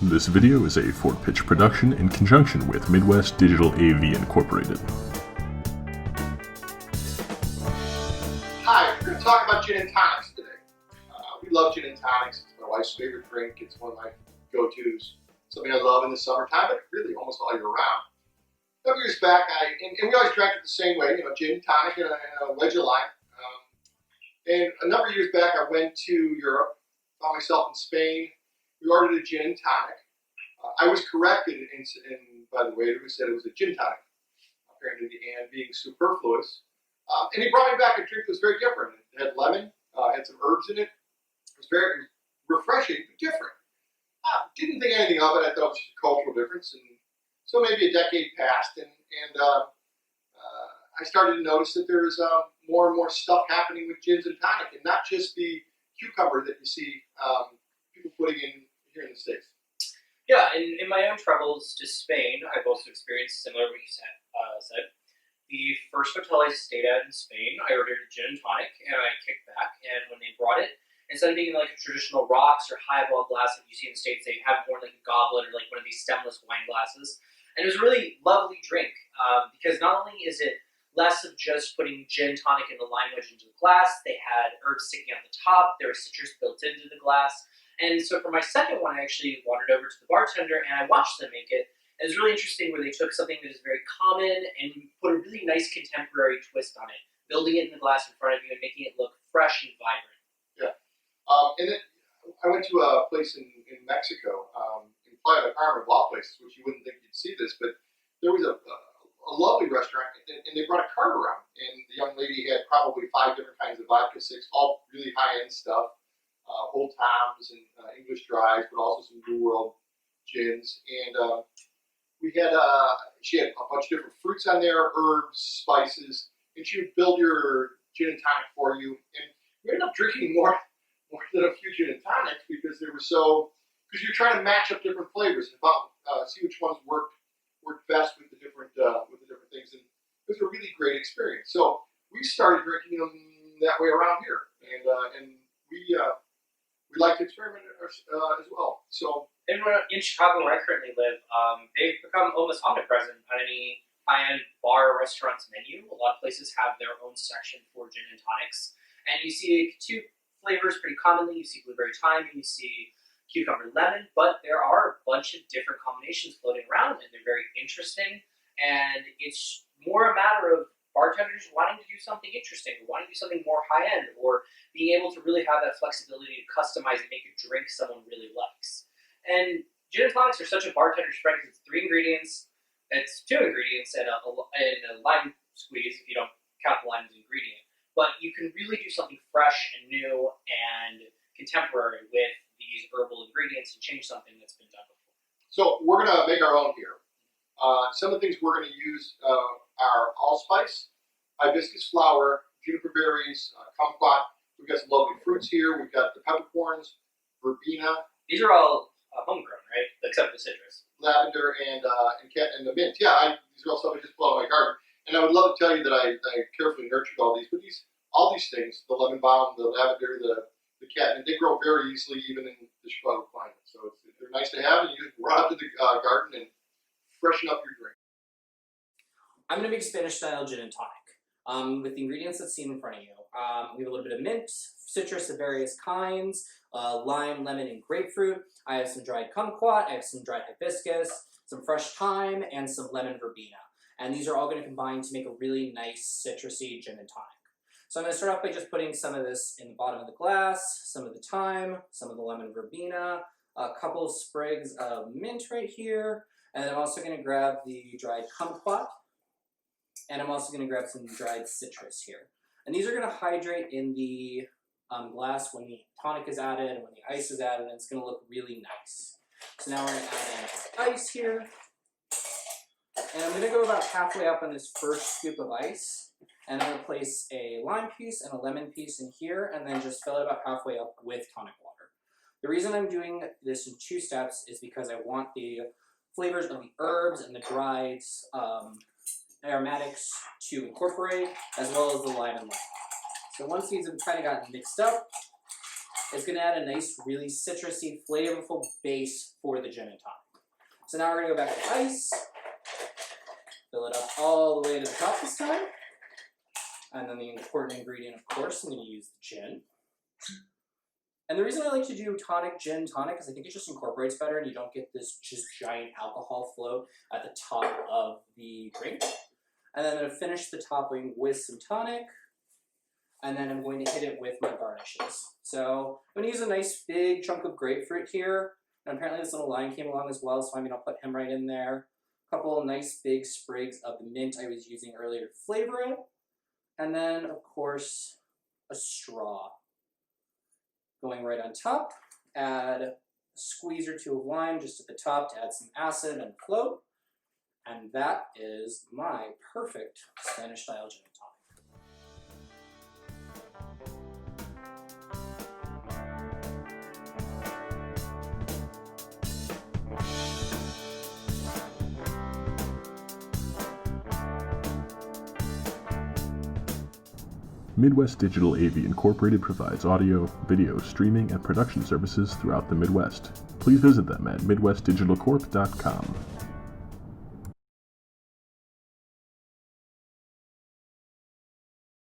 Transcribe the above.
This video is a Fort Pitch production in conjunction with Midwest Digtal AV Incorporated. Hi, we're going to talk about gin and tonics today. We love gin and tonics. It's my wife's favorite drink. It's one of my go-tos. Something I love in the summertime, but really almost all year round. A couple years back, and we always drank it the same way, gin and tonic and a wedge of lime. And a number of years back, I went to Europe, found myself in Spain. We ordered a gin and tonic. I was corrected, by the waiter who said it was a gin tonic, apparently the and being superfluous. And he brought me back a drink that was very different. It had lemon, had some herbs in it. It was very refreshing, but different. Didn't think anything of it. I thought it was just a cultural difference. And so maybe a decade passed, and I started to notice that there was more and more stuff happening with gins and tonic, and not just the cucumber that you see people putting in here in the States. Yeah, in my own travels to Spain, I've also experienced similar what you said. The first hotel I stayed at in Spain, I ordered a gin and tonic, and I kicked back, and when they brought it, instead of being like a traditional rocks or highball glass that you see in the States, they have more like a goblet or like one of these stemless wine glasses. And it was a really lovely drink because not only is it less of just putting gin, tonic, and a lime wedge into the glass, they had herbs sticking out the top, there was citrus built into the glass. And so for my second one, I actually wandered over to the bartender and I watched them make it. It was really interesting where they took something that is very common and put a really nice contemporary twist on it, building it in the glass in front of you and making it look fresh and vibrant. Yeah. And then I went to a place in Mexico, in Playa del Carmen, of all places, which you wouldn't think you'd see this, but there was a lovely restaurant, and they brought a cart around, and the young lady had probably 5 different kinds of vodka, 6, all really high-end stuff, Old Toms and English dries, but also some New World gins, and she had a bunch of different fruits on there, herbs, spices, and she would build your gin and tonic for you, and we ended up drinking more than a few gin and tonics because because you're trying to match up different flavors and see which ones worked best with the different things, and it was a really great experience. So we started drinking them that way around here, and we like to experiment as well. So in Chicago, where I currently live, they've become almost omnipresent on any high-end bar or restaurant's menu. A lot of places have their own section for gin and tonics, and you see 2 flavors pretty commonly. You see blueberry thyme, and you see cucumber lemon, but there are a bunch of different combinations floating around, and they're very interesting. And it's more a matter of bartenders wanting to do something interesting, or wanting to do something more high-end, or being able to really have that flexibility to customize and make a drink someone really likes. And gin and tonics are such a bartender's friend because it's 3 ingredients. It's 2 ingredients and a lime squeeze if you don't count the lime as an ingredient. But you can really do something fresh and new and contemporary with these herbal ingredients and change something that's been done before. So we're going to make our own here. Some of the things we're going to use are allspice, hibiscus flower, juniper berries, kumquat. We've got some lovely fruits here. We've got the peppercorns, verbena. These are all homegrown, right? Except the citrus. Lavender and the mint. Yeah, these are all stuff I just pulled out of my garden. And I would love to tell you that I carefully nurtured all these, but all these things, the lemon balm, the lavender, the catnip, they grow very easily even in the Chicago climate. So they're nice to have, and you just run out to the garden and freshen up your drink. I'm going to make Spanish-style gin and tonic with the ingredients that's seen in front of you. We have a little bit of mint, citrus of various kinds, lime, lemon, and grapefruit. I have some dried kumquat, I have some dried hibiscus, some fresh thyme, and some lemon verbena. And these are all going to combine to make a really nice citrusy gin and tonic. So I'm going to start off by just putting some of this in the bottom of the glass, some of the thyme, some of the lemon verbena, a couple of sprigs of mint right here, and I'm also going to grab the dried kumquat, and I'm also going to grab some dried citrus here. And these are going to hydrate in the glass when the tonic is added and when the ice is added, and it's going to look really nice. So now we're going to add in ice here, and I'm going to go about halfway up on this first scoop of ice. And I'm going to place a lime piece and a lemon piece in here, and then just fill it about halfway up with tonic water. The reason I'm doing this in 2 steps is because I want the flavors of the herbs and the dried aromatics to incorporate, as well as the lime and lemon. So once these have kind of gotten mixed up, is going to add a nice, really citrusy, flavorful base for the gin and tonic. So now we're going to go back to ice, fill it up all the way to the top this time. And then the important ingredient, of course, I'm going to use the gin. And the reason I like to do tonic, gin, tonic, is I think it just incorporates better and you don't get this just giant alcohol flow at the top of the drink. And then I'm going to finish the topping with some tonic. And then I'm going to hit it with my garnishes. So I'm going to use a nice big chunk of grapefruit here. And apparently this little lime came along as well, so I'm going to put him right in there. A couple of nice big sprigs of the mint I was using earlier to flavor it. And then, of course, a straw. Going right on top, add a squeeze or two of lime just at the top to add some acid and float. And that is my perfect Spanish-style gin and tonic. Midwest Digital AV Incorporated provides audio, video, streaming, and production services throughout the Midwest. Please visit them at midwestdigitalcorp.com.